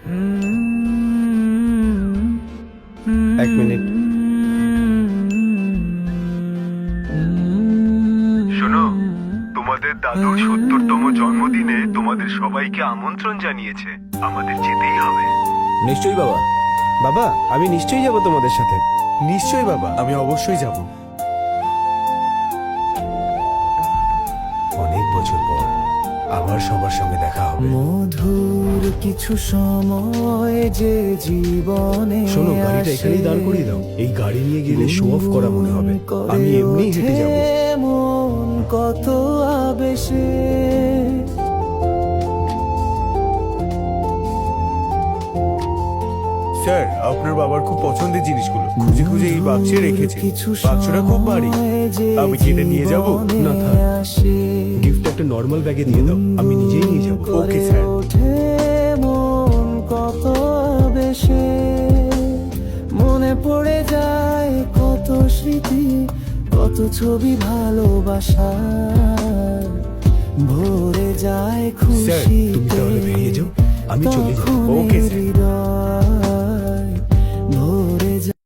এক মিনিট। শোনো, তোমাদের দাদুর ৭০তম জন্মদিনে তোমাদের সবাইকে আমন্ত্রণ জানিয়েছে। আমাদের যেতেই হবে। নিশ্চয়ই বাবা। বাবা, আমি নিশ্চয়ই যাব তোমাদের সাথে। নিশ্চয়ই বাবা, আমি অবশ্যই যাব। অনেক বছর পর আবার সবার সঙ্গে দেখা হবে। মধুর কিছু সময় যে জীবনে শোনো, গাড়িটা এখানেই দাঁড় করিয়ে দাও। এই গাড়ি নিয়ে গেলে শো অফ করা মনে হবে। আমি এমনিই হেঁটে যাব। মন কত আবেশে স্যার, আপনার বাবার খুব পছন্দের জিনিসগুলো খুঁজে খুঁজে এই বাক্সে রেখেছে। বাক্সটা খুব ভারী। আমি কি এটা নিয়ে যাব? না থাক, গিফটটা একটা নর্মাল ব্যাগে দিয়ে দাও, আমি নিজেই নিয়ে যাব। Okay sir. ওঠে মন কত বেশি, মনে পড়ে যায় কত স্মৃতি, কত ছবি ভালোবাসার, ভরে যায় স্যার, খুশি। তুমি তাহলে বেরিয়ে যাও, আমি চলে যাব। Okay sir.